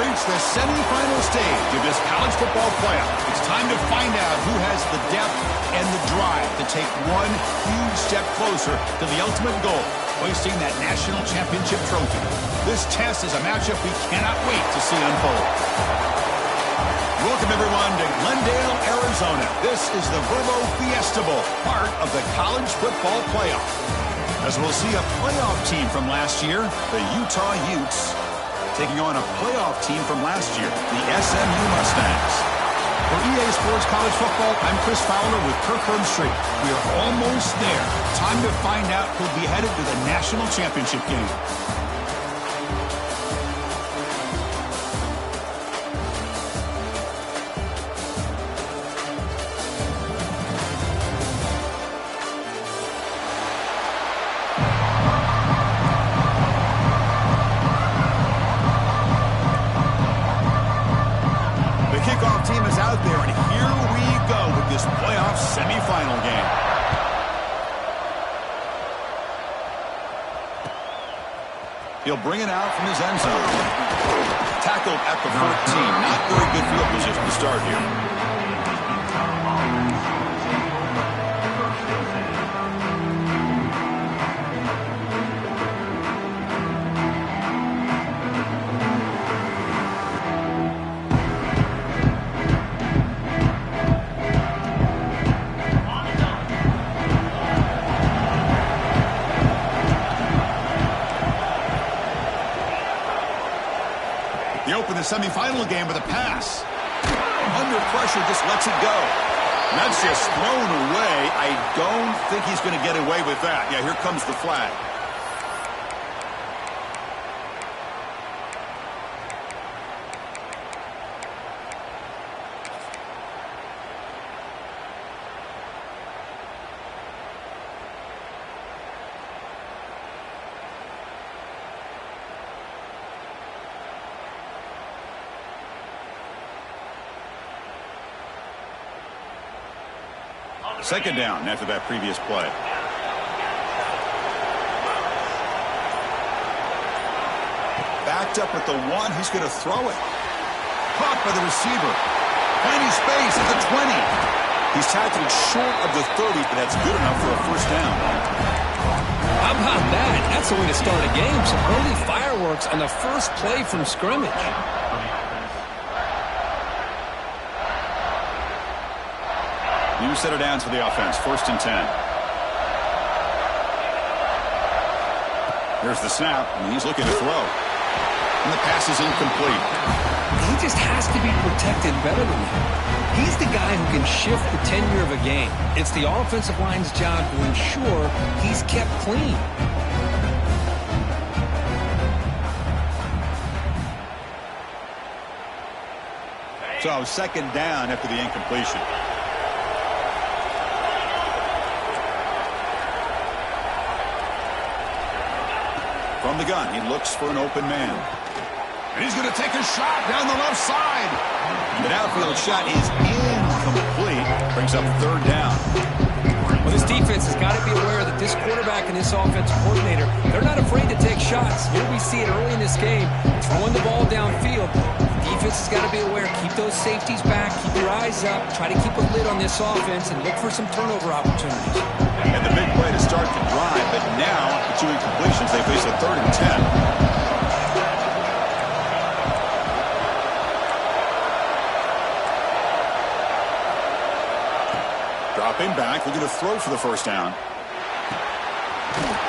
reached the semifinal stage of this college football playoff. It's time to find out who has the depth and the drive to take one huge step closer to the ultimate goal, hoisting that national championship trophy. This test is a matchup we cannot wait to see unfold. Welcome, everyone, to Glendale, Arizona. This is the Verbo Fiesta Bowl, part of the college football playoff. As we'll see a playoff team from last year, the Utah Utes, taking on a playoff team from last year, the SMU Mustangs. For EA Sports College Football, I'm Chris Fowler with Kirk Herbstreit. We are almost there. Time to find out who'll be headed to the national championship game. Semifinal game. He'll bring it out from his end zone. Tackled at the 14. Not very good field position to start here. Open the semifinal game with a pass. Under pressure, just lets it go. And that's just thrown away. I don't think he's going to get away with that. Yeah, here comes the flag. Second down after that previous play. Backed up at the 1. He's going to throw it. Caught by the receiver. Plenty space at the 20. He's tackled short of the 30, but that's good enough for a first down. How about that? That's the way to start a game. Some early fireworks on the first play from scrimmage. New set of downs for the offense. 1st and 10. Here's the snap, and he's looking to throw. And the pass is incomplete. He just has to be protected better than that. He's the guy who can shift the tenure of a game. It's the offensive line's job to ensure he's kept clean. So, second down after the incompletion. From the gun, he looks for an open man. And he's going to take a shot down the left side. The outfield shot is incomplete. Brings up 3rd down. Well, this defense has got to be aware that this quarterback and this offensive coordinator, they're not afraid to take shots. Here we see it early in this game, throwing the ball downfield. The defense has got to be aware. Keep those safeties back. Keep your eyes up. Try to keep a lid on this offense and look for some turnover opportunities. And the big play to start the drive, but now, the 2 incompletions, they face a 3rd and 10. Dropping back, looking to throw for the first down.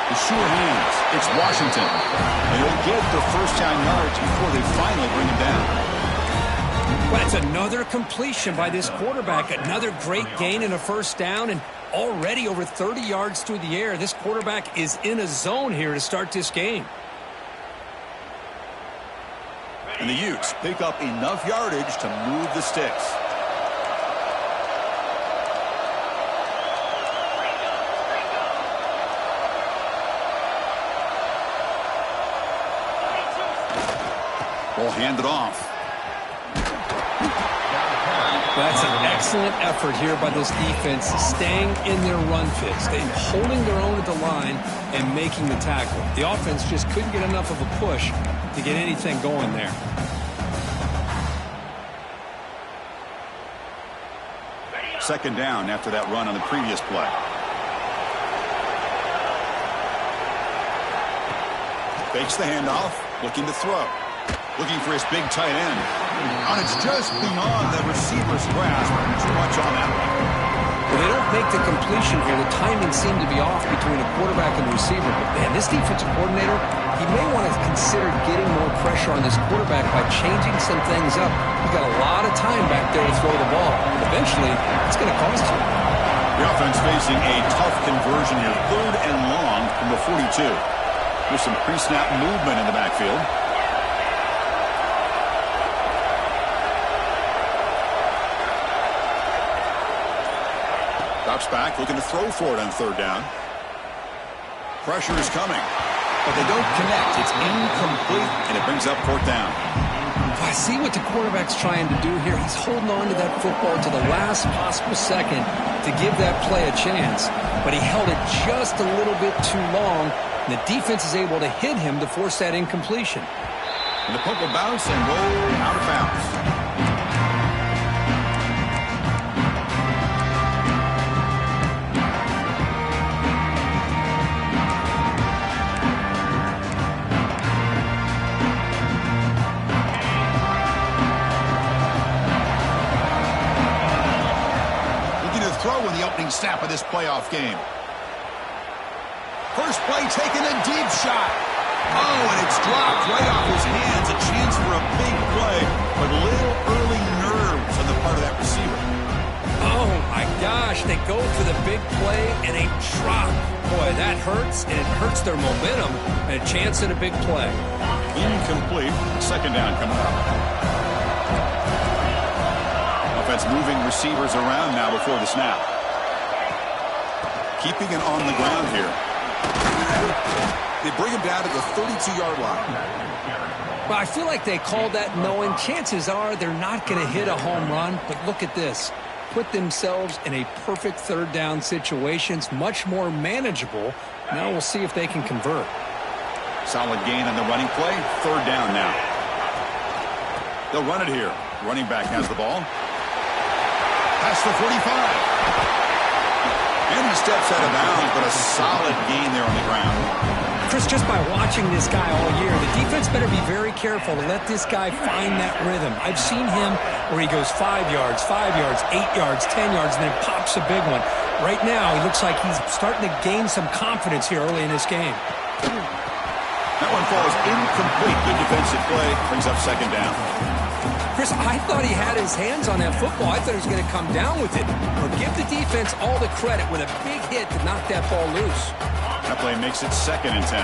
The sure hands. It's Washington. And he'll get the first down yards before they finally bring him down. Well, it's another completion by this quarterback. Another great gain and a first down, and already over 30 yards through the air. This quarterback is in a zone here to start this game. And the Utes pick up enough yardage to move the sticks. Ball handed off. That's an excellent effort here by this defense, staying in their run fit, staying holding their own at the line and making the tackle. The offense just couldn't get enough of a push to get anything going there. Second down after that run on the previous play. Fakes the handoff, looking to throw. Looking for his big tight end. And it's just beyond the receiver's grasp. Too much on that one. Well, they don't make the completion here. The timing seemed to be off between a quarterback and the receiver. But, man, this defensive coordinator, he may want to consider getting more pressure on this quarterback by changing some things up. He's got a lot of time back there to throw the ball. Eventually, it's going to cost you. The offense facing a tough conversion here. 3rd and long from the 42. There's some pre-snap movement in the backfield. Drops back, looking to throw for it on 3rd down. Pressure is coming, but they don't connect. It's incomplete, and it brings up 4th down. I see what the quarterback's trying to do here. He's holding on to that football to the last possible second to give that play a chance, but he held it just a little bit too long, and the defense is able to hit him to force that incompletion. And the punt will bounce and roll out of bounds. Throw in the opening snap of this playoff game. First play taken, a deep shot. Oh, and it's dropped right off his hands. A chance for a big play, but little early nerves on the part of that receiver. Oh, my gosh. They go for the big play, and they drop. Boy, that hurts, and it hurts their momentum, and a chance at a big play. Incomplete. 2nd down coming up. Offense moving receivers around now before the snap. Keeping it on the ground here. They bring him down to the 32-yard line. Well, I feel like they called that knowing chances are they're not going to hit a home run, but look at this. Put themselves in a perfect 3rd down situation. It's much more manageable. Now we'll see if they can convert. Solid gain on the running play. 3rd down now. They'll run it here. Running back has the ball. Past the 45. And he steps out of bounds, but a solid gain there on the ground. Chris, just by watching this guy all year, the defense better be very careful to let this guy find that rhythm. I've seen him where he goes 5 yards, 8 yards, 10 yards, and then pops a big one. Right now, he looks like he's starting to gain some confidence here early in this game. That one falls incomplete. Good defensive play. Brings up 2nd down. Chris, I thought he had his hands on that football. I thought he was going to come down with it. But give the defense all the credit with a big hit to knock that ball loose. That play makes it 2nd and 10.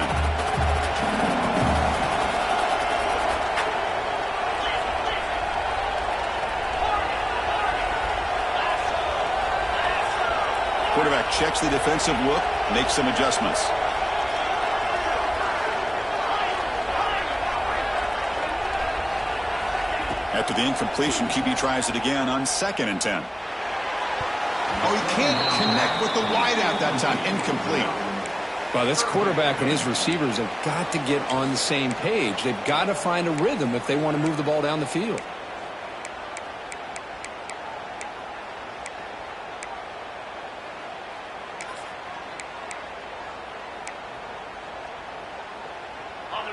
Quarterback checks the defensive look, makes some adjustments. After the incompletion, QB tries it again on 2nd and 10. Oh, he can't connect with the wideout that time. Incomplete. Well, this quarterback and his receivers have got to get on the same page. They've got to find a rhythm if they want to move the ball down the field.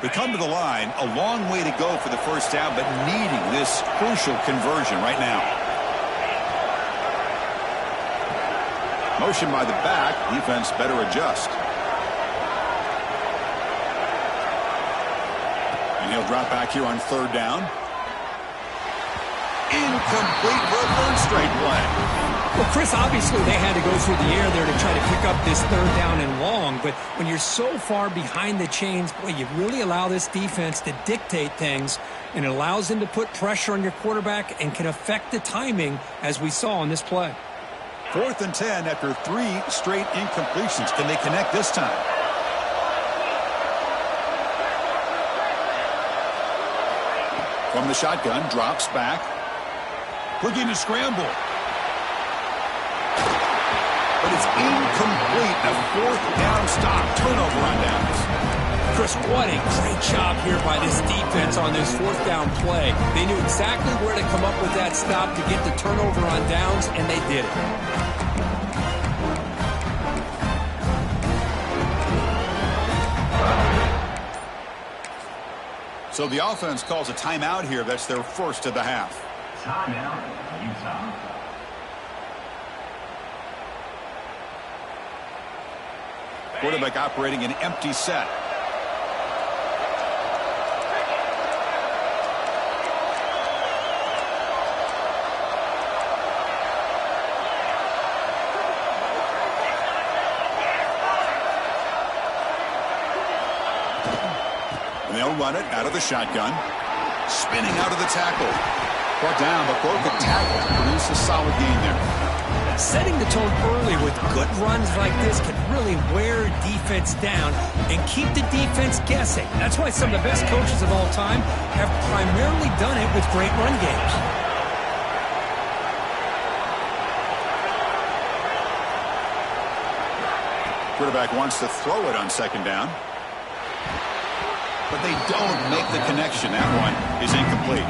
They come to the line, a long way to go for the 1st down, but needing this crucial conversion right now. Motion by the back, defense better adjust. And he'll drop back here on 3rd down. Incomplete for a 3rd straight play. Well, Chris, obviously they had to go through the air there to try to pick up this 3rd down and long, but when you're so far behind the chains, boy, you really allow this defense to dictate things, and it allows them to put pressure on your quarterback and can affect the timing, as we saw on this play. 4th and 10 after 3 straight incompletions. Can they connect this time? From the shotgun, drops back. Looking to scramble. But it's incomplete. A 4th down stop. Turnover on downs. Chris, what a great job here by this defense on this fourth down play. They knew exactly where to come up with that stop to get the turnover on downs, and they did it. So the offense calls a timeout here. That's their first of the half. Timeout, Utah. Quarterback operating an empty set. And they'll run it out of the shotgun. Spinning out of the tackle. Brought down, but broke the tackle to produce a solid gain there. Setting the tone early with good runs like this can really wear defense down and keep the defense guessing. That's why some of the best coaches of all time have primarily done it with great run games. Quarterback wants to throw it on second down. But they don't make the connection. That one is incomplete.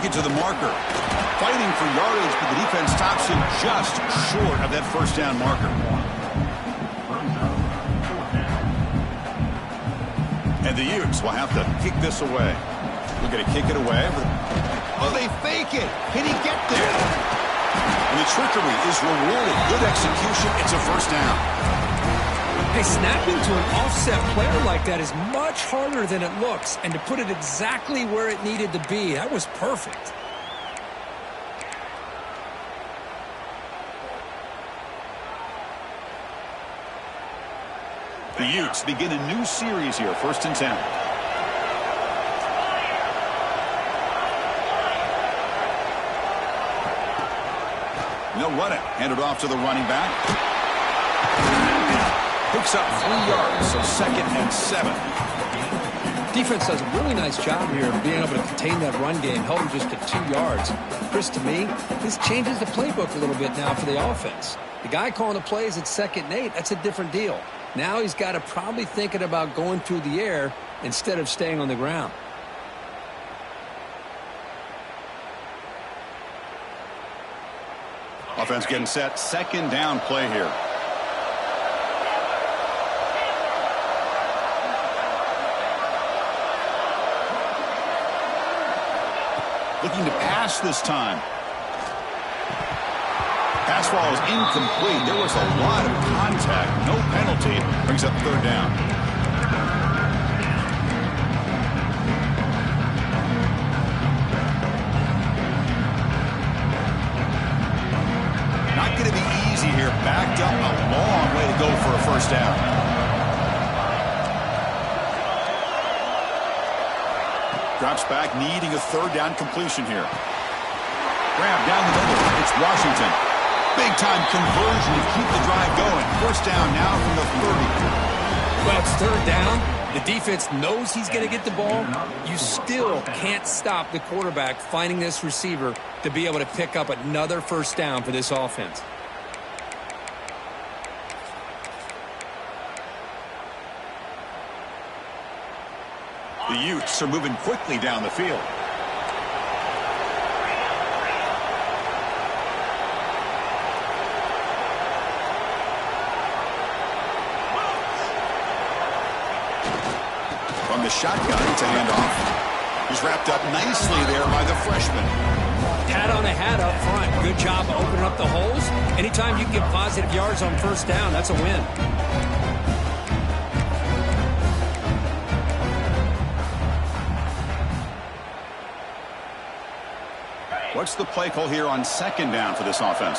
To the marker. Fighting for yardage, but the defense stops him just short of that first down marker. And the Utes will have to kick this away. We're going to kick it away. Oh, they fake it. Can he get there? And the trickery is rewarded. Good execution. It's a first down. Hey, snapping to an offset player like that is much harder than it looks. And to put it exactly where it needed to be, that was perfect. The Utes begin a new series here, 1st and 10. And they'll run it. Hand it off to the running back. Picks up 3 yards, so 2nd and 7. Defense does a really nice job here of being able to contain that run game, held him just to 2 yards. Chris, to me, this changes the playbook a little bit now for the offense. The guy calling the plays at 2nd and 8, that's a different deal. Now he's got to probably thinking about going through the air instead of staying on the ground. Offense getting set. 2nd down play here. Looking to pass this time. Pass ball is incomplete. There was a lot of contact. No penalty. Brings up 3rd down. Not going to be easy here. Backed up a long way to go for a first down. Drops back, needing a 3rd down completion here. Grab down the middle. It's Washington. Big-time conversion to keep the drive going. First down now from the 30. Well, it's 3rd down. The defense knows he's going to get the ball. You still can't stop the quarterback finding this receiver to be able to pick up another first down for this offense. The Utes are moving quickly down the field. From the shotgun to handoff. He's wrapped up nicely there by the freshman. Hat on a hat up front. Good job opening up the holes. Anytime you can get positive yards on first down, that's a win. What's the play call here on second down for this offense?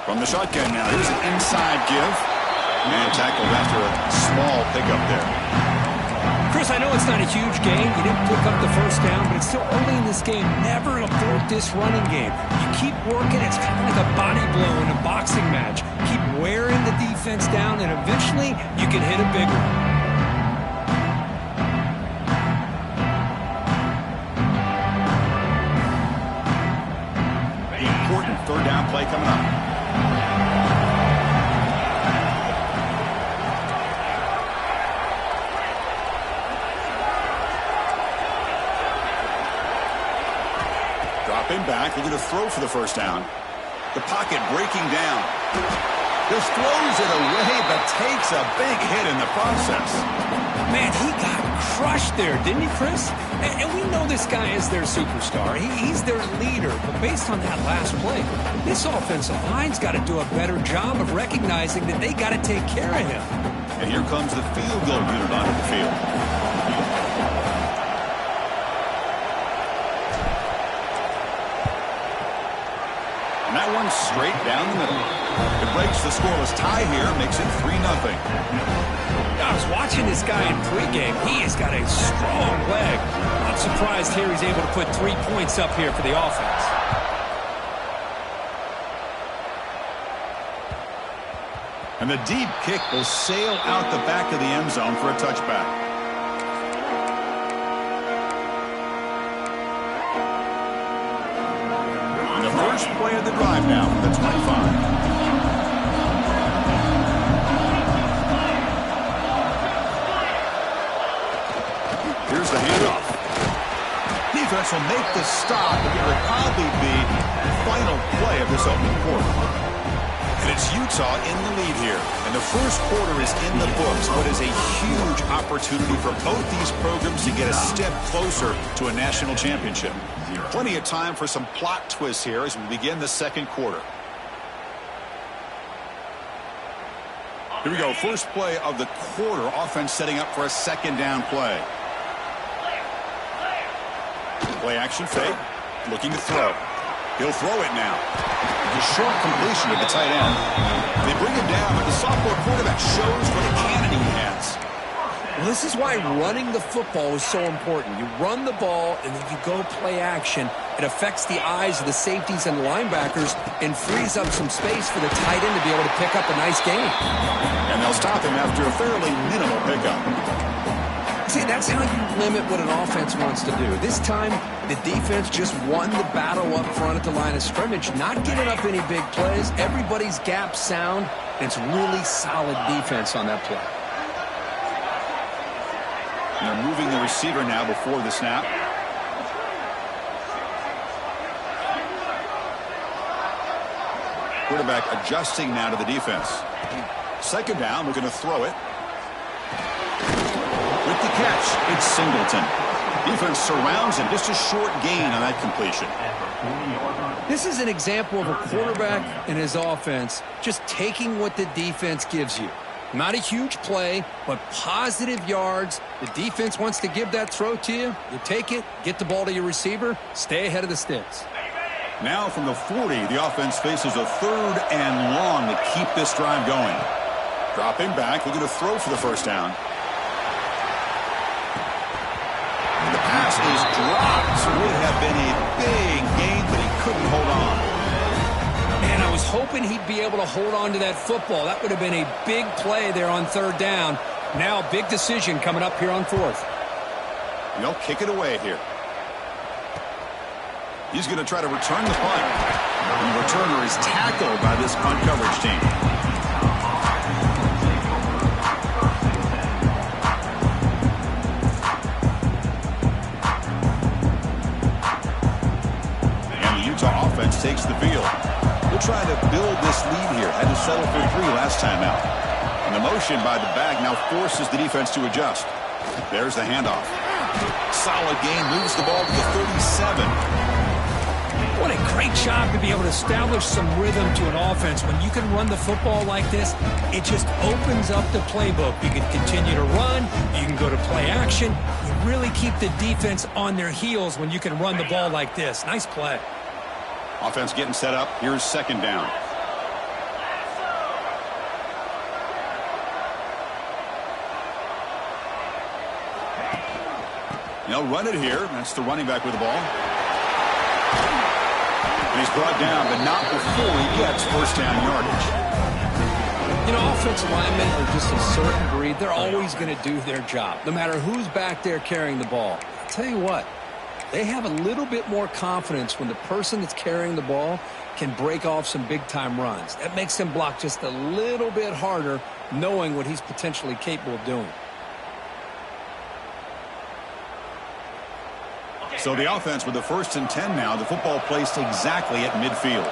From the shotgun now, here's an inside give. Man tackled after a small pickup there. Chris, I know it's not a huge game. You didn't pick up the first down, but it's still early in this game. Never abort this running game. You keep working. It's kind of like a body blow in a boxing match. Keep wearing the defense down, and eventually you can hit a big one. Important third down play coming up. Dropping back, looking to throw for the first down. The pocket breaking down. Just throws it away, but takes a big hit in the process. Man, he got crushed there, didn't he, Chris? And we know this guy is their superstar. He's their leader. But based on that last play, this offensive line's got to do a better job of recognizing that they got to take care of him. And here comes the field goal unit onto the field. And that one straight down the middle. It breaks the scoreless tie here, makes it 3-0. I was watching this guy in pregame. He has got a strong leg. Not surprised here he's able to put 3 points up here for the offense. And the deep kick will sail out the back of the end zone for a touchback. And the first play of the drive now from the 25. Here's the handoff. Defense will make the stop, and it will probably be the final play of this opening quarter. And it's Utah in the lead here. And the first quarter is in the books, but is a huge opportunity for both these programs to get a step closer to a national championship. Plenty of time for some plot twists here as we begin the second quarter. Here we go. First play of the quarter. Offense setting up for a second down play. Play action fake. Looking to throw. He'll throw it now. A short completion to the tight end. They bring him down, but the sophomore quarterback shows what a cannon he has. Well, this is why running the football is so important. You run the ball, and then you go play action. It affects the eyes of the safeties and linebackers and frees up some space for the tight end to be able to pick up a nice game. And they'll stop him after a fairly minimal pickup. See, that's how you limit what an offense wants to do. This time, the defense just won the battle up front at the line of scrimmage, not giving up any big plays. Everybody's gap sound. It's really solid defense on that play. And they're moving the receiver now before the snap. Quarterback adjusting now to the defense. Second down, we're going to throw it. With the catch, it's Singleton. Defense surrounds him. Just a short gain on that completion. This is an example of a quarterback and his offense just taking what the defense gives you. Not a huge play, but positive yards. The defense wants to give that throw to you. You take it, get the ball to your receiver, stay ahead of the sticks. Now from the 40, the offense faces a third and long to keep this drive going. Dropping back, looking to throw for the first down. The pass is dropped. Would have been a big gain, but he couldn't hold on. Man, I was hoping he'd be able to hold on to that football. That would have been a big play there on third down. Now a big decision coming up here on fourth. And they'll kick it away here. He's going to try to return the punt. And the returner is tackled by this punt coverage team. Offense takes the field. We'll try to build this lead here. Had to settle for 3 last time out. And the motion by the back now forces the defense to adjust. There's the handoff. Solid gain, moves the ball to the 37. What a great job to be able to establish some rhythm to an offense. When you can run the football like this, it just opens up the playbook. You can continue to run. You can go to play action. You really keep the defense on their heels when you can run the ball like this. Nice play. Offense getting set up. Here's second down. They'll run it here. That's the running back with the ball. And he's brought down, but not before he gets first down yardage. You know, offensive linemen are just a certain breed. They're always going to do their job, no matter who's back there carrying the ball. I'll tell you what, they have a little bit more confidence when the person that's carrying the ball can break off some big-time runs. That makes them block just a little bit harder, knowing what he's potentially capable of doing. So the offense with the 1st and 10 now. The football placed exactly at midfield.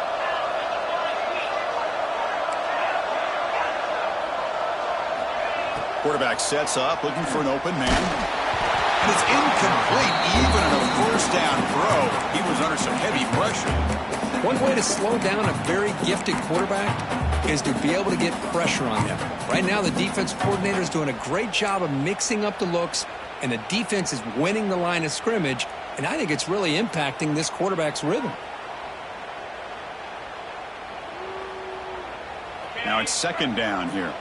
Quarterback sets up, looking for an open man. And it's incomplete, even on a first down throw. He was under some heavy pressure. One way to slow down a very gifted quarterback is to be able to get pressure on him. Right now, the defense coordinator is doing a great job of mixing up the looks, and the defense is winning the line of scrimmage. And I think it's really impacting this quarterback's rhythm. Now it's second down here.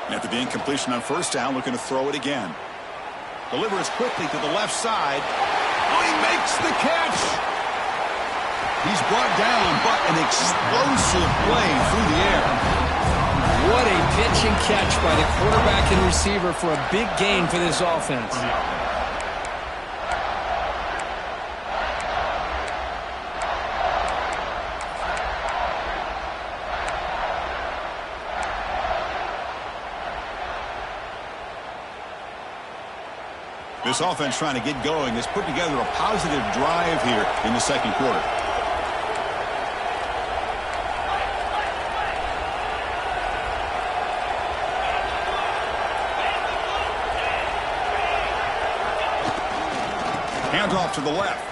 After the incompletion on first down, looking to throw it again. Delivers quickly to the left side. Oh, he makes the catch. He's brought down, but an explosive play through the air. What a pitch and catch by the quarterback and receiver for a big gain for this offense. This offense trying to get going has put together a positive drive here in the second quarter. Handoff to the left.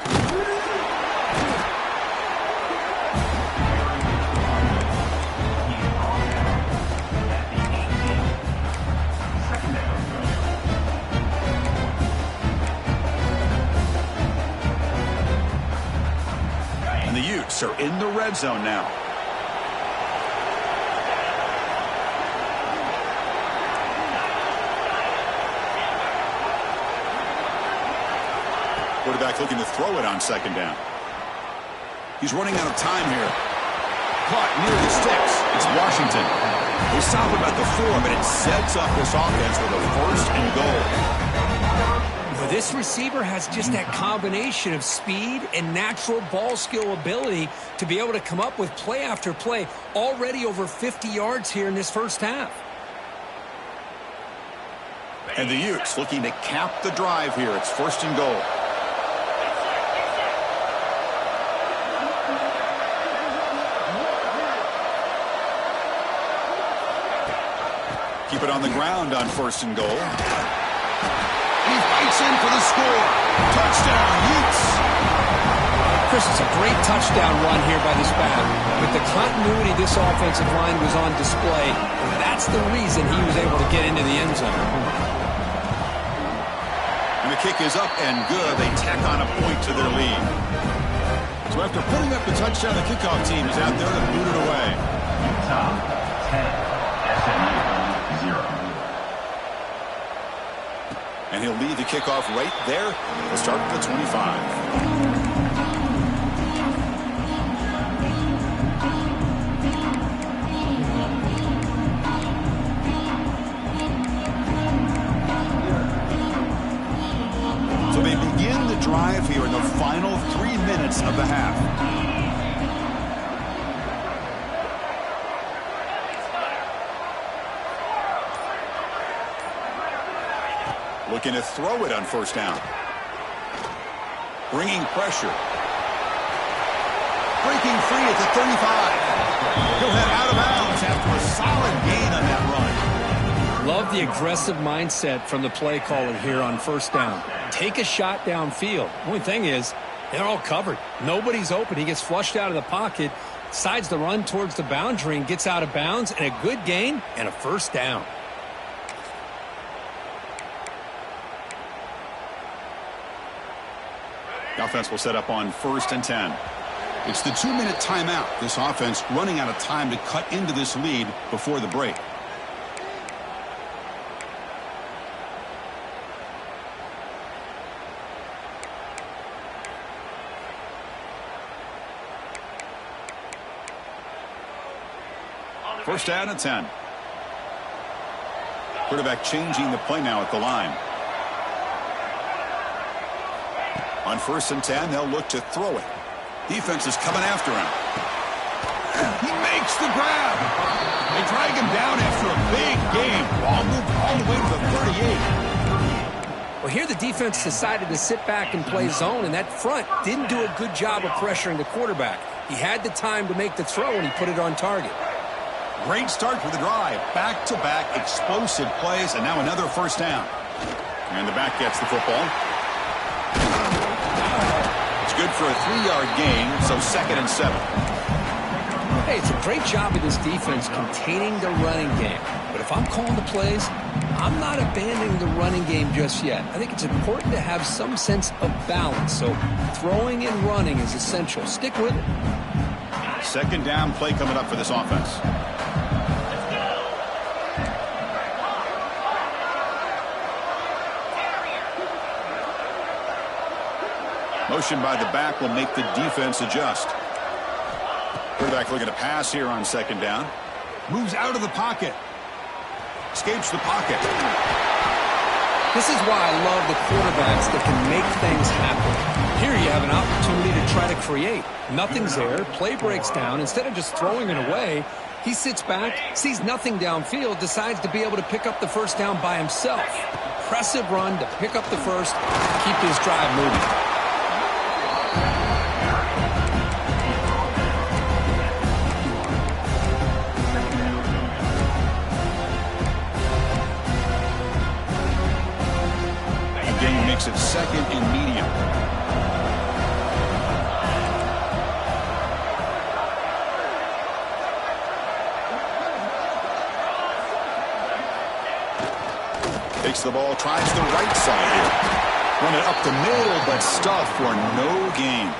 And the Utes are in the red zone now. Quarterback looking to throw it on second down. He's running out of time here. Caught near the sticks. It's Washington. They stop him at the 4, but it sets up this offense with a 1st and goal. Well, this receiver has just that combination of speed and natural ball skill ability to be able to come up with play after play, already over 50 yards here in this first half. And the Utes looking to cap the drive here. It's 1st and goal. Keep it on the ground on 1st and goal. He fights in for the score. Touchdown, Utes. Chris, it's a great touchdown run here by this back. With the continuity this offensive line was on display, that's the reason he was able to get into the end zone. And the kick is up and good. They tack on a point to their lead. So after putting up the touchdown, the kickoff team is out there to boot it away. Top 10. SMU 0. And he'll lead the kickoff right there. He'll start at the 25. So they begin the drive here in the final 3 minutes of the half. Looking to throw it on 1st down. Bringing pressure. breaking free at the 35. He'll head out of bounds after a solid gain on that run. Love the aggressive mindset from the play caller here on first down. Take a shot downfield. Only thing is, they're all covered. Nobody's open. He gets flushed out of the pocket, decides to run towards the boundary and gets out of bounds, and a good gain and a first down. The offense will set up on 1st and 10. It's the 2-minute timeout. This offense running out of time to cut into this lead before the break. First down and 10. Quarterback changing the play now at the line. On 1st and 10, they'll look to throw it. Defense is coming after him. He makes the grab. They drag him down after a big game. Ball moved all the way to the 38. Well, here the defense decided to sit back and play zone, and that front didn't do a good job of pressuring the quarterback. He had the time to make the throw, and he put it on target. Great start for the drive. Back-to-back explosive plays, and now another first down. And the back gets the football. It's good for a 3-yard gain, so 2nd and 7. Hey, it's a great job of this defense containing the running game. But if I'm calling the plays, I'm not abandoning the running game just yet. I think it's important to have some sense of balance. So throwing and running is essential. Stick with it. 2nd down play coming up for this offense. Motion by the back will make the defense adjust. Quarterback looking to pass here on 2nd down. Moves out of the pocket. Escapes the pocket. This is why I love the quarterbacks that can make things happen. Here you have an opportunity to try to create. Nothing's there. Play breaks down. Instead of just throwing it away, he sits back, sees nothing downfield, decides to be able to pick up the first down by himself. Impressive run to pick up the first, keep his drive moving. Makes it 2nd and medium. Takes the ball, tries the right side here. Run it up the middle, but stuffed for no gain.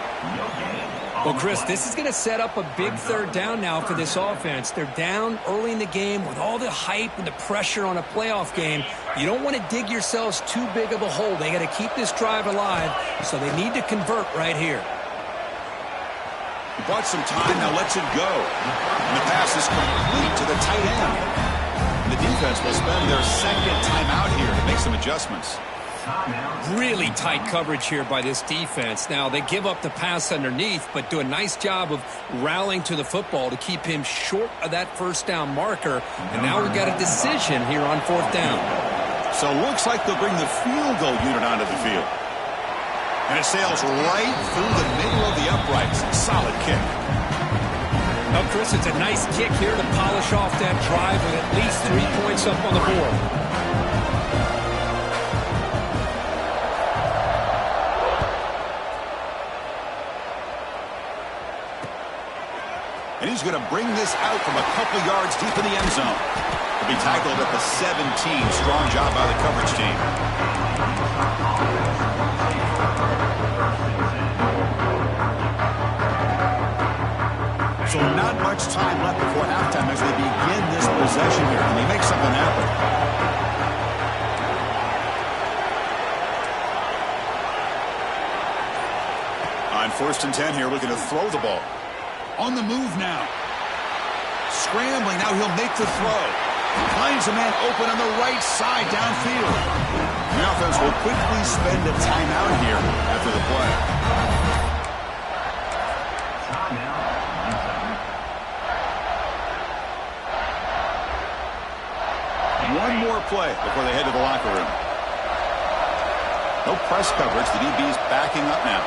Well, Chris, this is going to set up a big 3rd down now for this offense. They're down early in the game with all the hype and the pressure on a playoff game. You don't want to dig yourselves too big of a hole. They got to keep this drive alive, so they need to convert right here. He bought some time, now lets it go. And the pass is complete to the tight end. And the defense will spend their 2nd timeout here to make some adjustments. Really tight coverage here by this defense. Now, they give up the pass underneath, but do a nice job of rallying to the football to keep him short of that first down marker. And now we've got a decision here on 4th down. So it looks like they'll bring the field goal unit onto the field. And it sails right through the middle of the uprights. Solid kick. Well, Chris, it's a nice kick here to polish off that drive with at least 3 points up on the board. And he's going to bring this out from a couple yards deep in the end zone. He'll be tackled at the 17. Strong job by the coverage team. So not much time left before halftime as they begin this possession here. And they make something happen. On 1st and 10 here, looking to throw the ball. On the move now. Scrambling, now he'll make the throw. Finds a man open on the right side downfield. The offense will quickly spend a timeout here after the play. One more play before they head to the locker room. No press coverage. The DB's backing up now.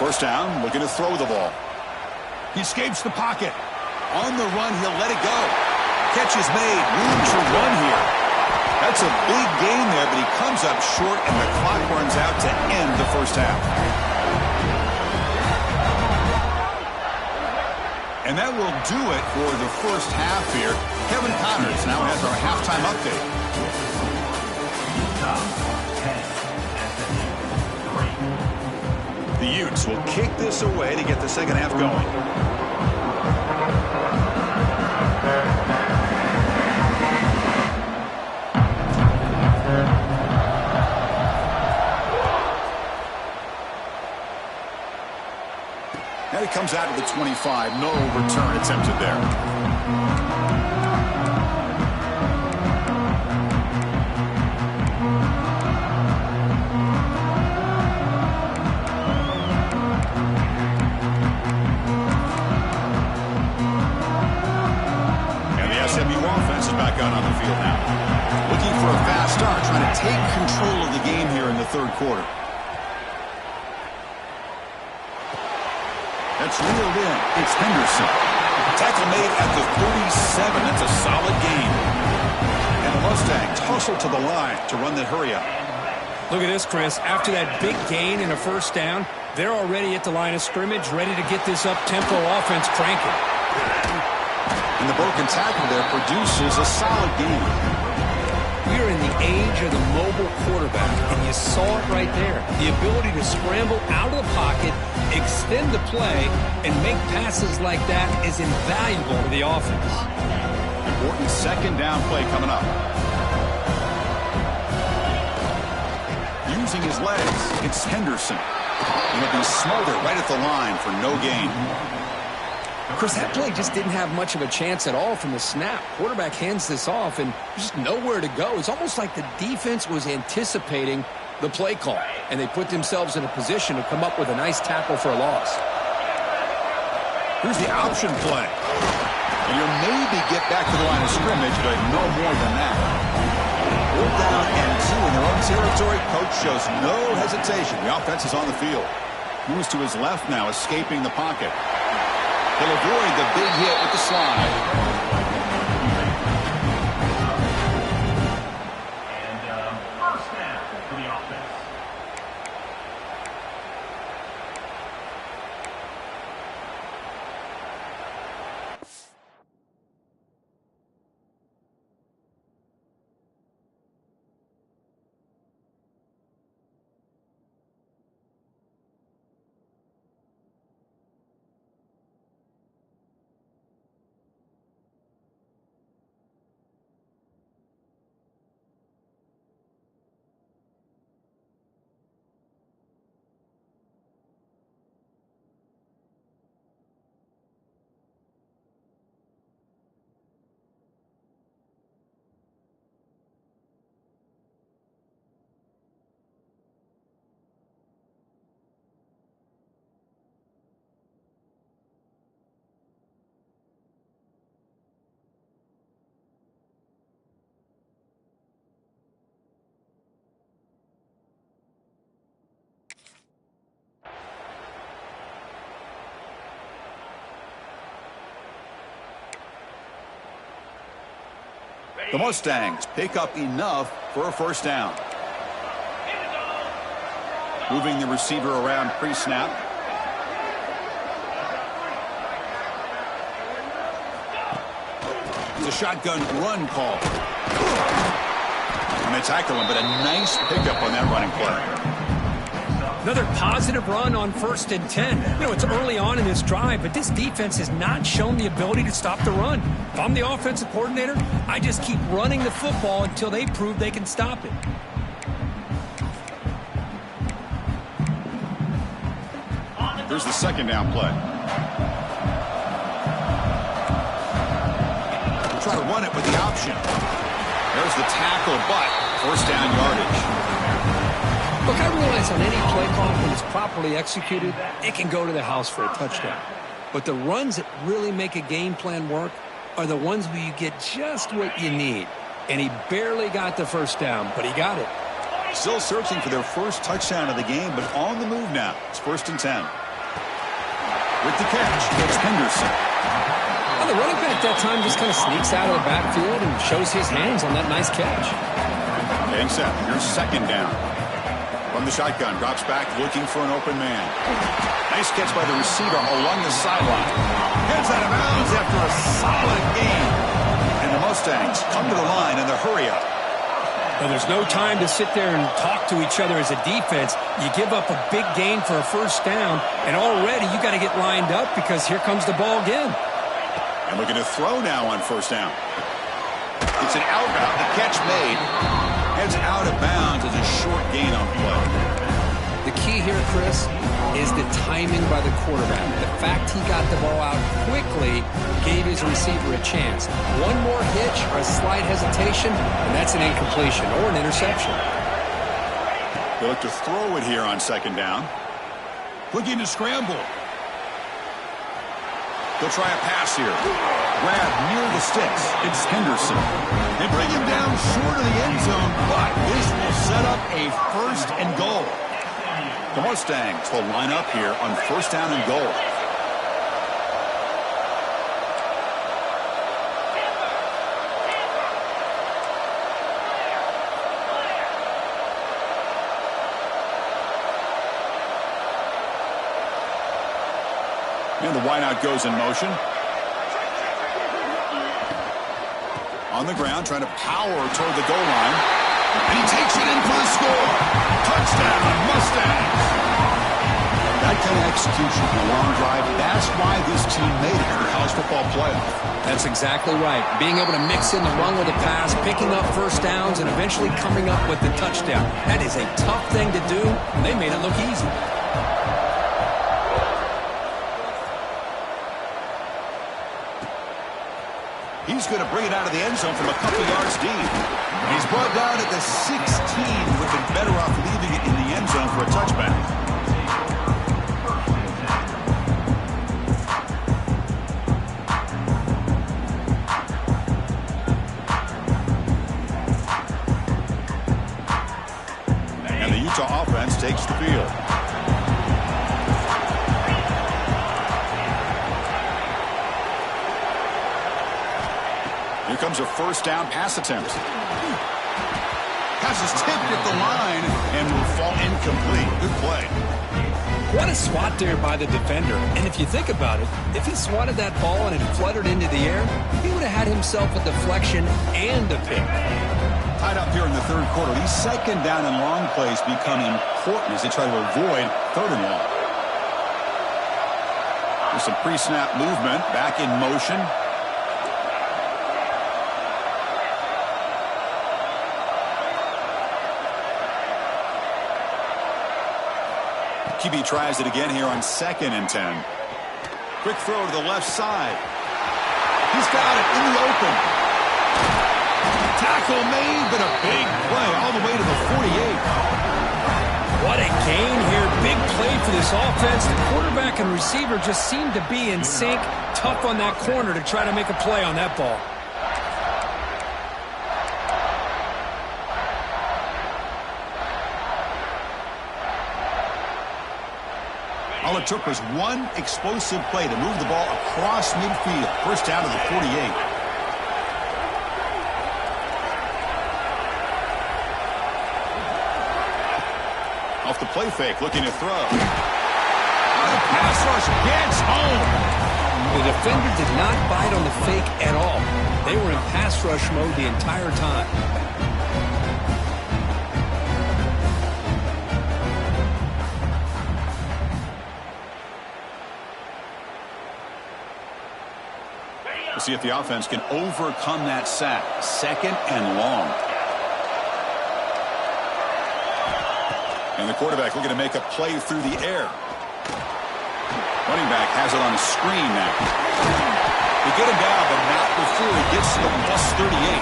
First down, looking to throw the ball. He escapes the pocket. On the run, he'll let it go. Catch is made. Room to run here. That's a big gain there, but he comes up short, and the clock runs out to end the first half. And that will do it for the first half here. Kevin Connors now has our halftime update. The Utes will kick this away to get the second half going. And it comes out to the 25. No return attempted there. Back out on the field now. Looking for a fast start, trying to take control of the game here in the third quarter. That's reeled in. It's Henderson. Tackle made at the 37. That's a solid gain. And the Mustangs hustle to the line to run the hurry up. Look at this, Chris. After that big gain and a first down, they're already at the line of scrimmage, ready to get this up-tempo offense cranking. And the broken tackle there produces a solid game. We are in the age of the mobile quarterback, and you saw it right there. The ability to scramble out of the pocket, extend the play, and make passes like that is invaluable to the offense. Important second down play coming up. Using his legs, it's Henderson. And he'll be smothered right at the line for no gain. Chris, that play just didn't have much of a chance at all from the snap. Quarterback hands this off, and just nowhere to go. It's almost like the defense was anticipating the play call, and they put themselves in a position to come up with a nice tackle for a loss. Here's the option play. And you'll maybe get back to the line of scrimmage, but no more than that. 4th down and 2 in their own territory. Coach shows no hesitation. The offense is on the field. Moves to his left now, escaping the pocket. He'll avoid the big hit with the slide. And first down for the offense. The Mustangs pick up enough for a first down. Moving the receiver around pre-snap. It's a shotgun run call. And they tackle him, but a nice pickup on that running play. Another positive run on 1st and 10. You know, it's early on in this drive, but this defense has not shown the ability to stop the run. If I'm the offensive coordinator, I just keep running the football until they prove they can stop it. Here's the second down play. We'll try to run it with the option. There's the tackle, but first down yardage. Look, I realize on any play call, when it's properly executed, it can go to the house for a touchdown. But the runs that really make a game plan work are the ones where you get just what you need. And he barely got the first down, but he got it. Still searching for their first touchdown of the game, but on the move now. It's 1st and 10. With the catch, it's Henderson. Well, the running back that time just kind of sneaks out of the backfield and shows his hands on that nice catch. Getting set. Here's second down. From the shotgun, drops back looking for an open man. Nice catch by the receiver along the sideline. Gets out of bounds after a solid gain. And the Mustangs come to the line in the hurry-up. Well, there's no time to sit there and talk to each other as a defense. You give up a big gain for a first down, and already you got to get lined up because here comes the ball again. And looking to throw now on first down. It's an outbound. The catch made. Heads out of bounds as a short gain on play. The key here, Chris, is the timing by the quarterback. The fact he got the ball out quickly gave his receiver a chance. One more hitch or a slight hesitation, and that's an incompletion or an interception. They look to throw it here on second down. Looking to scramble. They'll try a pass here. Grab near the sticks. It's Henderson. They bring him down short of the end zone, but this will set up a first and goal. The Mustangs will line up here on first down and goal. And the wideout goes in motion. On the ground, trying to power toward the goal line. And he takes it in for the score. Touchdown, Mustangs. That kind of execution in a long drive, that's why this team made it to the college football playoff. That's exactly right. Being able to mix in the run with a pass, picking up first downs, and eventually coming up with the touchdown. That is a tough thing to do, and they made it look easy. He's going to bring it out of the end zone from a couple yards deep. He's brought down at the 16. Would have been better off leaving it in the end zone for a touchback. And the Utah offense takes the field. Here comes a first down pass attempt. Pass is tipped at the line and will fall incomplete. Good play. What a swat there by the defender. And if you think about it, if he swatted that ball and it fluttered into the air, he would have had himself a deflection and a pick. Tied up here in the third quarter. These second down and long plays become important as they try to avoid third and long. There's some pre-snap movement. Back in motion. QB tries it again here on 2nd and 10. Quick throw to the left side. He's got it in the open. Tackle made, but a big play all the way to the 48. What a gain here. Big play for this offense. The quarterback and receiver just seem to be in sync. Tough on that corner to try to make a play on that ball. All it took was one explosive play to move the ball across midfield. First down to the 48. Off the play fake, looking to throw. The pass rush gets home. The defender did not bite on the fake at all. They were in pass rush mode the entire time. We'll see if the offense can overcome that sack. 2nd and long. And the quarterback looking to make a play through the air. Running back has it on a screen now. They get him down, but not before he gets to the +38.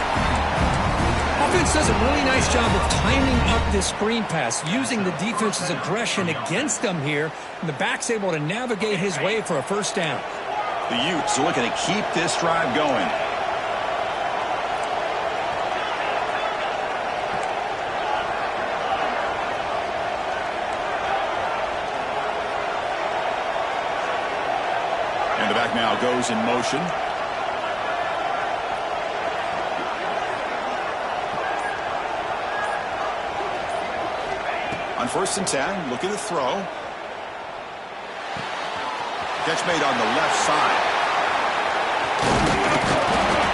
Offense does a really nice job of timing up this screen pass, using the defense's aggression against them here, and the back's able to navigate his way for a first down. The Utes are looking to keep this drive going. quarterback now goes in motion. On 1st and 10, looking to throw. Catch made on the left side.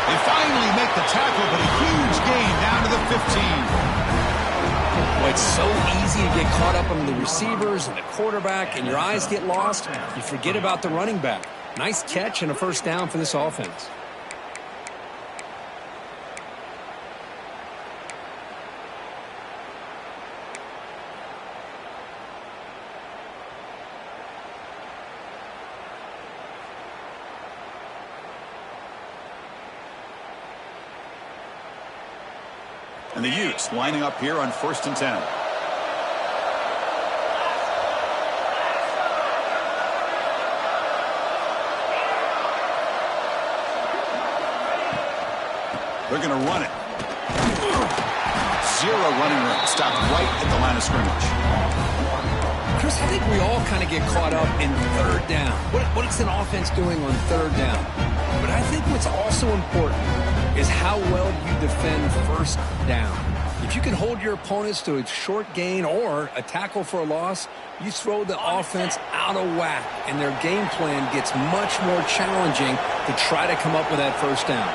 They finally make the tackle, but a huge gain down to the 15. Well, it's so easy to get caught up on the receivers and the quarterback, and your eyes get lost. You forget about the running back. Nice catch and a first down for this offense. And the Utes lining up here on 1st and 10. They're going to run it. Zero running room. Stopped right at the line of scrimmage. Chris, I think we all kind of get caught up in 3rd down. What is an offense doing on 3rd down? But I think what's also important is how well you defend 1st down. If you can hold your opponents to a short gain or a tackle for a loss, you throw the offense out of whack, and their game plan gets much more challenging to try to come up with that 1st down.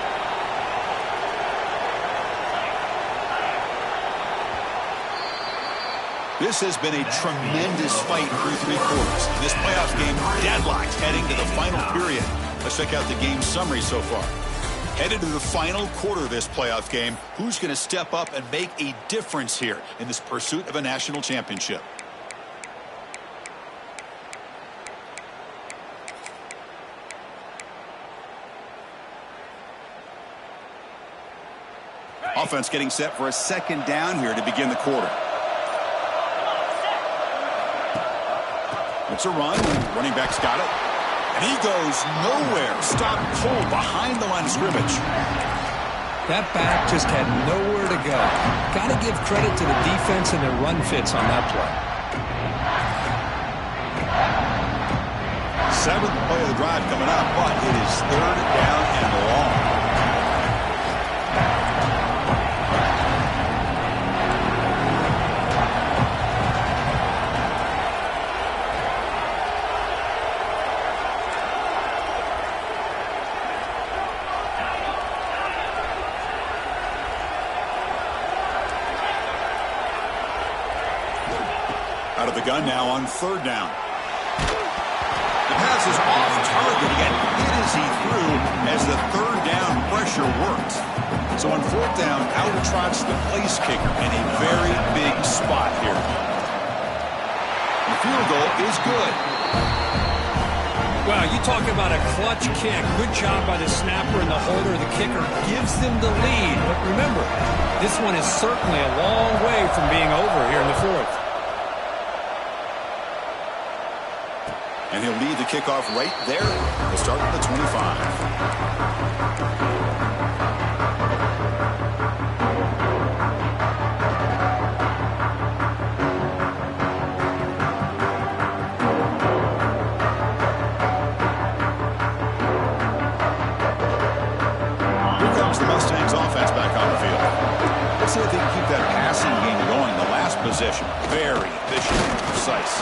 This has been a tremendous fight through 3 quarters. This playoff game deadlocked heading to the final period. Let's check out the game summary so far. Headed to the final quarter of this playoff game, who's going to step up and make a difference here in this pursuit of a national championship? Offense getting set for a 2nd down here to begin the quarter. It's a run. Running back's got it. And he goes nowhere. Stopped cold behind the line of scrimmage. That back just had nowhere to go. Got to give credit to the defense and their run fits on that play. 7th play of the drive coming up, but it is 3rd down and long. Out of the gun now on 3rd down. The pass is off target. He got hit as he threw as the 3rd down pressure worked. So on 4th down, out trots the place kicker in a very big spot here. The field goal is good. Wow, you talk about a clutch kick. Good job by the snapper and the holder. The kicker gives them the lead. But remember, this one is certainly a long way from being over here in the 4th. And he'll lead the kickoff right there. He'll start at the 25. Here comes the Mustangs offense back on the field. Let's see if they can keep that passing game going. The last possession, very efficient and precise.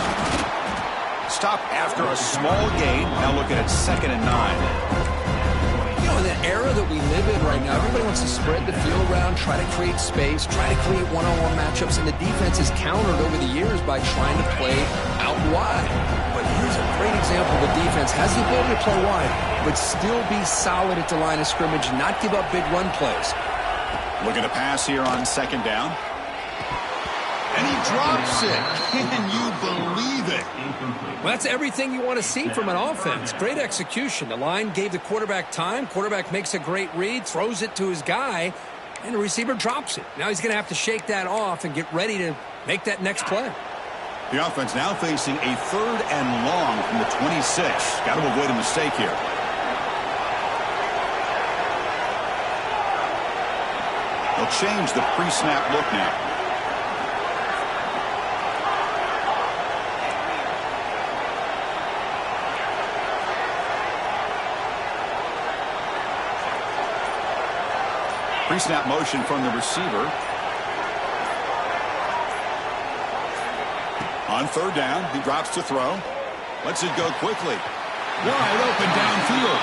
Stop after a small gain. Now looking at 2nd and 9. You know, in the era that we live in right now, everybody wants to spread the field around, try to create space, try to create one-on-one matchups, and the defense is countered over the years by trying to play out wide. But here's a great example. The defense has the ability to play wide, but still be solid at the line of scrimmage, not give up big run plays. Looking to pass here on 2nd down. And he drops it. Can you believe it? Well, that's everything you want to see from an offense. Great execution. The line gave the quarterback time. Quarterback makes a great read, throws it to his guy, and the receiver drops it. Now he's going to have to shake that off and get ready to make that next play. The offense now facing a 3rd and long from the 26. Got to avoid a mistake here. They'll change the pre-snap look now. Pre-snap motion from the receiver. On third down, he drops to throw. Lets it go quickly. Wide open downfield.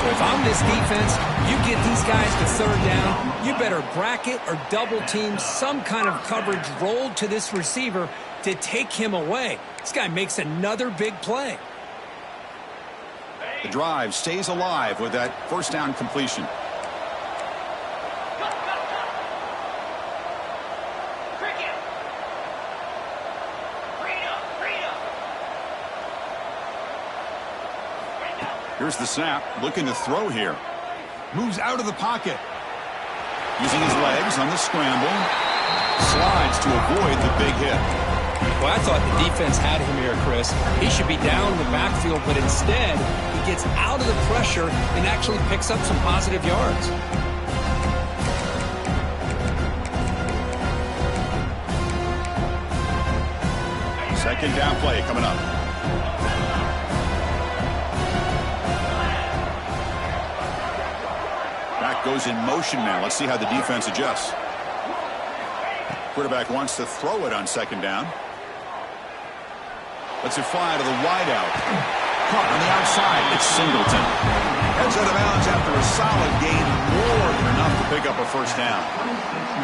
So if I'm this defense, you get these guys to third down, you better bracket or double team some kind of coverage rolled to this receiver to take him away. This guy makes another big play. The drive stays alive with that first down completion. Here's the snap, looking to throw here. Moves out of the pocket. Using his legs on the scramble. Slides to avoid the big hit. Well, I thought the defense had him here, Chris. He should be down in the backfield, but instead, he gets out of the pressure and actually picks up some positive yards. Second down play coming up. Back goes in motion now. Let's see how the defense adjusts. Quarterback wants to throw it on second down. Lets it fly to the wideout. Caught on the outside. It's Singleton. Heads out of bounds after a solid gain. More than enough to pick up a first down.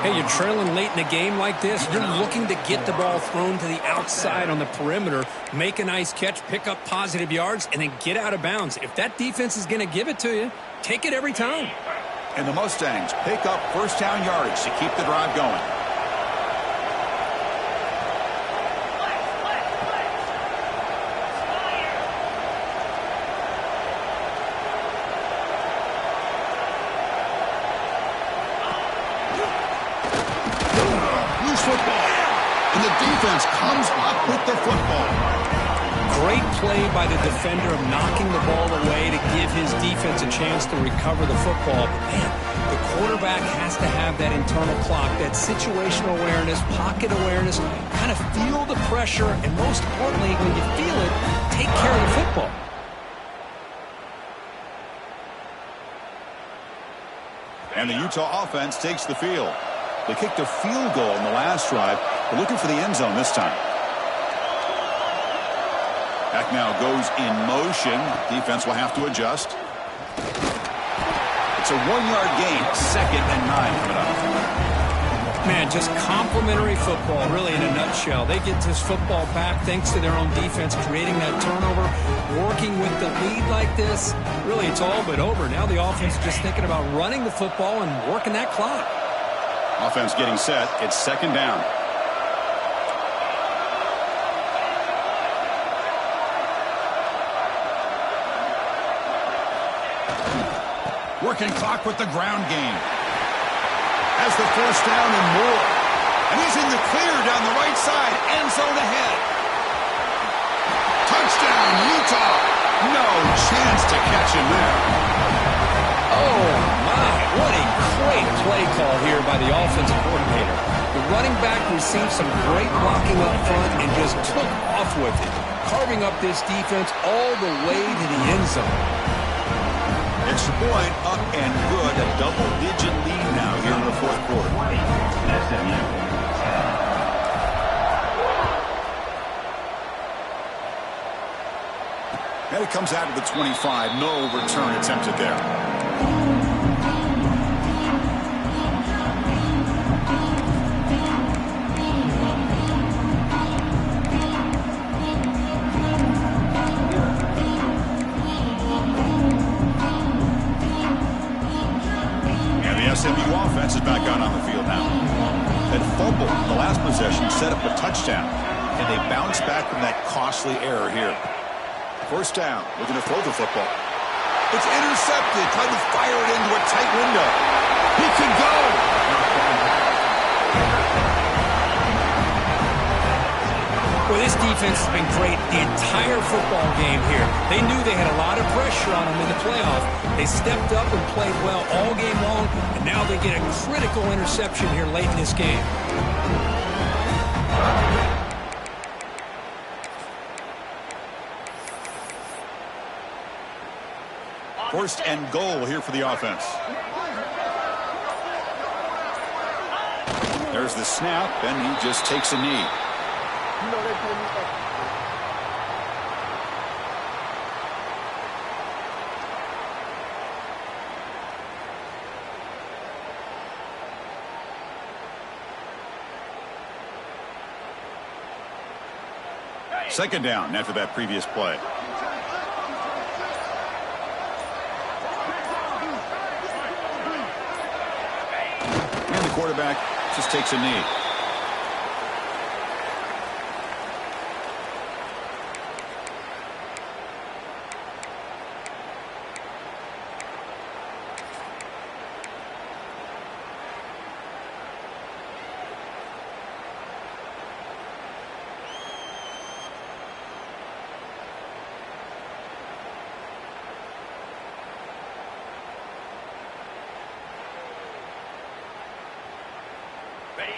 Hey, you're trailing late in a game like this. You're looking to get the ball thrown to the outside on the perimeter, make a nice catch, pick up positive yards, and then get out of bounds. If that defense is going to give it to you, take it every time. And the Mustangs pick up first down yardage to keep the drive going. Loose football. And the defense comes up with the football. Great play by the defender of knocking the ball away to give his defense a chance to recover the football. But man, the quarterback has to have that internal clock, that situational awareness, pocket awareness, kind of feel the pressure, and most importantly, when you feel it, take care of the football. And the Utah offense takes the field. They kicked a field goal in the last drive. They're looking for the end zone this time. Back now goes in motion. Defense will have to adjust. It's a 1-yard gain. 2nd and 9 coming up. Man, just complimentary football, really, in a nutshell. They get this football back thanks to their own defense, creating that turnover, working with the lead like this. Really, it's all but over. Now the offense is just thinking about running the football and working that clock. Offense getting set. It's 2nd down. Working clock with the ground game. Has the first down and more. And he's in the clear down the right side. End zone ahead. Touchdown, Utah. No chance to catch him there. Oh, my. What a great play call here by the offensive coordinator. The running back received some great blocking up front and just took off with it, carving up this defense all the way to the end zone. Extra point up and good. A double-digit lead now here in the fourth quarter. And it comes out of the 25. No return attempted there. SMU offense is back out on the field now. That fumble in the last possession set up a touchdown, and they bounce back from that costly error here. First down, looking to throw the football. It's intercepted, trying to fire it into a tight window. He can go! Well, this defense has been great the entire football game here. They knew they had a lot of pressure on them in the playoff. They stepped up and played well all game long, and now they get a critical interception here late in this game. First and goal here for the offense. There's the snap, and he just takes a knee. Second down after that previous play. And the quarterback just takes a knee.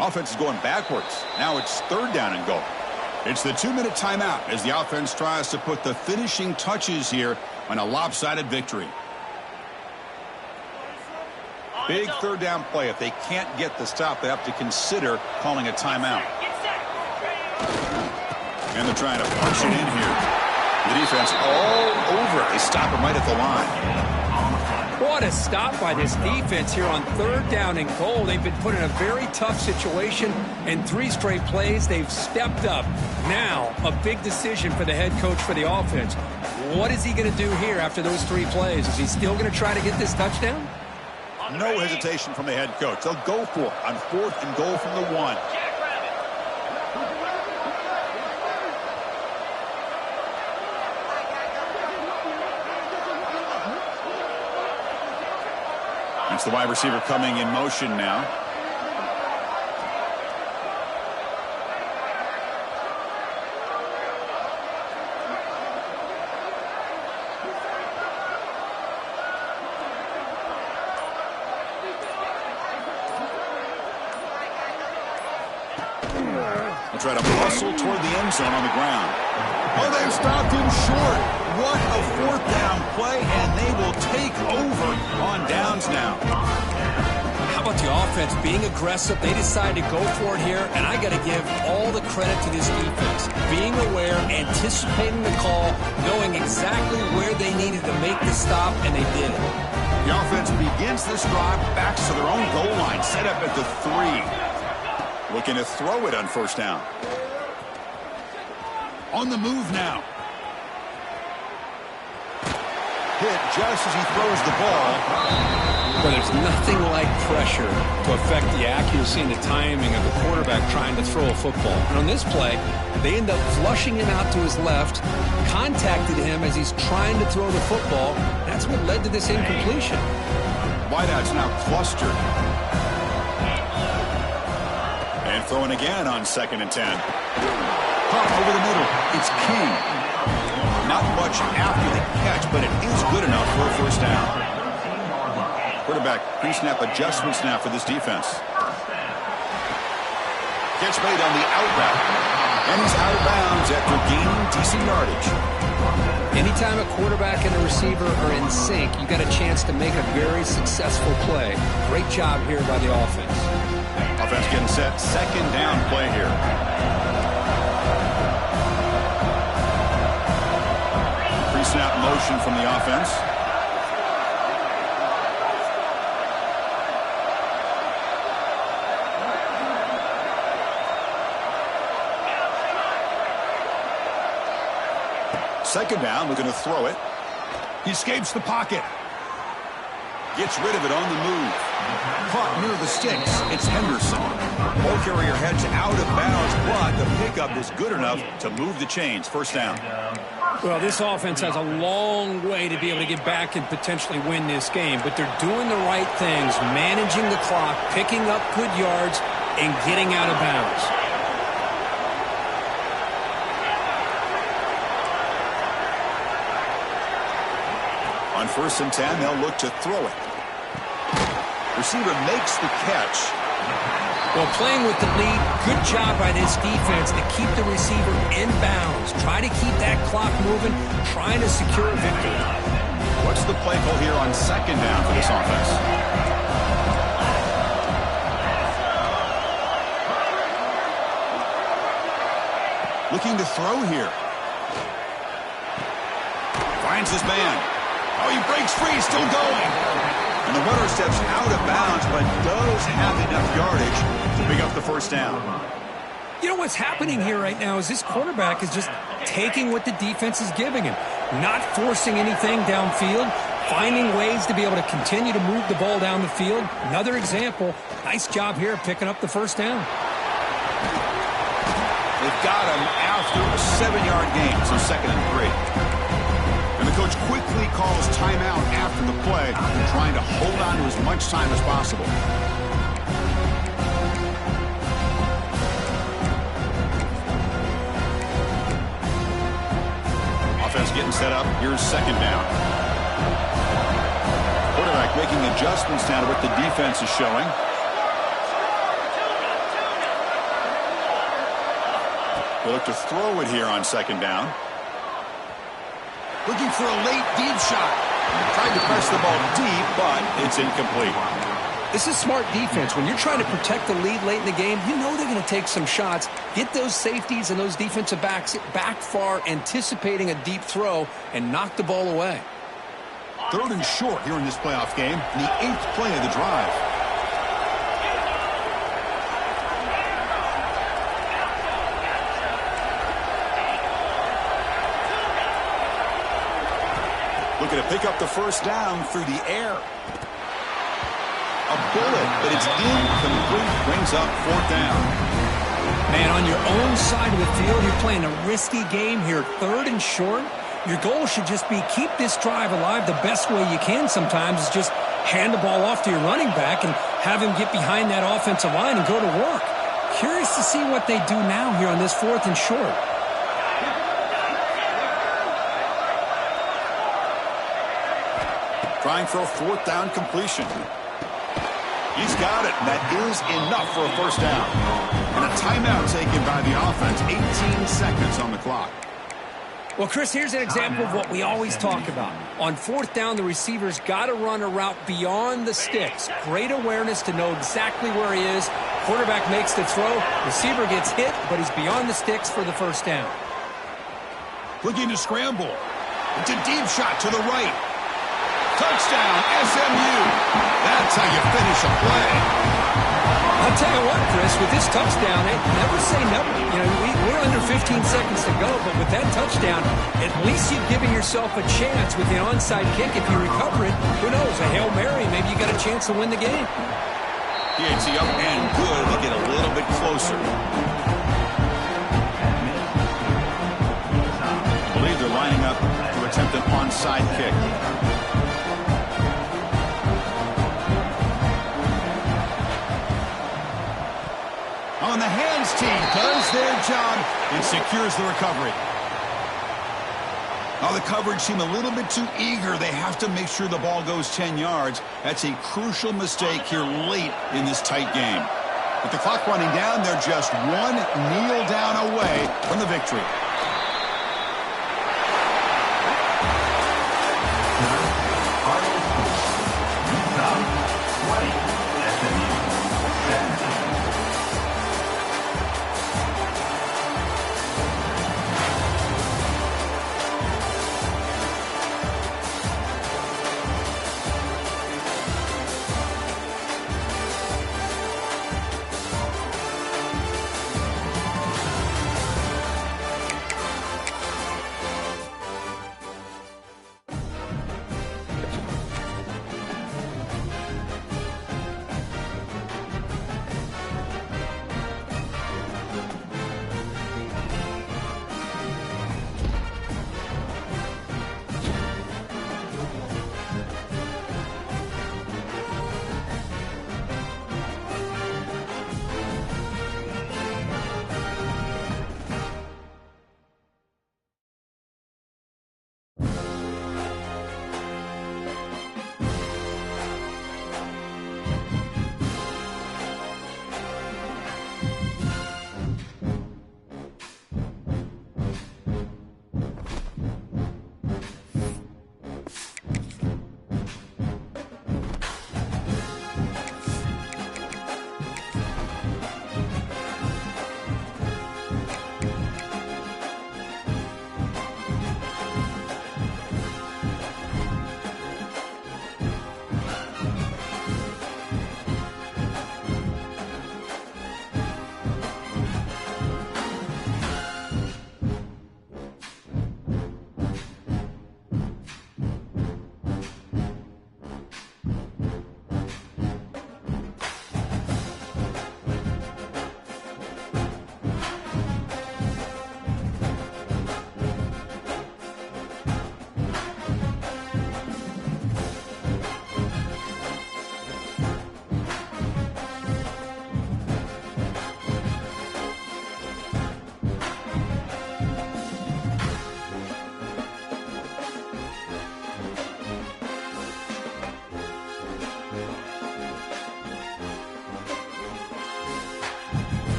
Offense is going backwards. Now it's third down and goal. It's the 2-minute timeout as the offense tries to put the finishing touches here on a lopsided victory. Big third down play. If they can't get the stop, they have to consider calling a timeout. And they're trying to punch it in here. The defense all over it. They stop him right at the line. What a stop by this defense here on third down and goal. They've been put in a very tough situation. In 3 straight plays, they've stepped up. Now, a big decision for the head coach for the offense. What is he going to do here after those 3 plays? Is he still going to try to get this touchdown? No hesitation from the head coach. They'll go for it on 4th and goal from the 1. It's the wide receiver coming in motion now. They'll try to muscle toward the end zone on the ground. Oh, they've stopped him short. What a 4th down play, and they will take over on downs now. How about the offense being aggressive? They decide to go for it here, and I got to give all the credit to this defense. Being aware, anticipating the call, knowing exactly where they needed to make the stop, and they did it. The offense begins this drive, backs to their own goal line, set up at the 3. Looking to throw it on 1st down. On the move now. Hit just as he throws the ball. Well, there's nothing like pressure to affect the accuracy and the timing of the quarterback trying to throw a football. And on this play, they end up flushing him out to his left, contacted him as he's trying to throw the football. That's what led to this incompletion. Wideout's now clustered. And throwing again on 2nd and 10. Pump over the middle. It's King. Not much after the catch, but it is good enough for a 1st down. Quarterback pre-snap adjustments now for this defense. Catch made on the out route. And he's out of bounds after gaining decent yardage. Anytime a quarterback and a receiver are in sync, you got a chance to make a very successful play. Great job here by the offense. Offense getting set. 2nd down play here. Pre-snap motion from the offense. Second down, looking to throw it. He escapes the pocket. Gets rid of it on the move. Caught near the sticks. It's Henderson. Ball carrier heads out of bounds, but the pickup is good enough to move the chains. 1st down. Well, this offense has a long way to be able to get back and potentially win this game, but they're doing the right things, managing the clock, picking up good yards, and getting out of bounds. On 1st and 10, they'll look to throw it. Receiver makes the catch. Well, playing with the lead, good job by this defense to keep the receiver in bounds. Try to keep that clock moving, trying to secure a victory. What's the play call here on 2nd down for this offense? Looking to throw here. Finds his man. Oh, he breaks free. Still going. And the runner steps out of bounds, but does have enough yardage to pick up the first down. You know what's happening here right now is this quarterback is just taking what the defense is giving him, not forcing anything downfield, finding ways to be able to continue to move the ball down the field. Another example, nice job here picking up the first down. They've got him after a 7-yard gain, so 2nd and 3. And the coach quickly calls timeout after the play, trying to hold on to as much time as possible. Offense getting set up. Here's 2nd down. Quarterback making adjustments now to what the defense is showing. They'll look to throw it here on 2nd down. Looking for a late deep shot. Tried to press the ball deep, but it's incomplete. This is smart defense. When you're trying to protect the lead late in the game, you know they're going to take some shots, get those safeties and those defensive backs back far, anticipating a deep throw, and knock the ball away. 3rd and short here in this playoff game, the 8th play of the drive. Looking to pick up the first down through the air. A bullet, but it's incomplete. Brings up 4th down. Man, on your own side of the field, you're playing a risky game here. 3rd and short. Your goal should just be keep this drive alive the best way you can sometimes is just hand the ball off to your running back and have him get behind that offensive line and go to work. Curious to see what they do now here on this 4th and short. Trying for a 4th down completion. He's got it, and that is enough for a first down. And a timeout taken by the offense. 18 seconds on the clock. Well, Chris, here's an example of what we always talk about. On 4th down, the receiver's got to run a route beyond the sticks. Great awareness to know exactly where he is. Quarterback makes the throw. Receiver gets hit, but he's beyond the sticks for the first down. Looking to scramble. It's a deep shot to the right. Touchdown, SMU. That's how you finish a play. I'll tell you what, Chris, with this touchdown, never say never. You know, we're under 15 seconds to go, but with that touchdown, at least you've given yourself a chance with the onside kick. If you recover it, who knows, a Hail Mary, maybe you got a chance to win the game. PAT up and good. They get a little bit closer. I believe they're lining up to attempt an onside kick. On the hands team does their job and secures the recovery. Now the coverage seemed a little bit too eager. They have to make sure the ball goes 10 yards. That's a crucial mistake here late in this tight game. With the clock running down, they're just one kneel down away from the victory.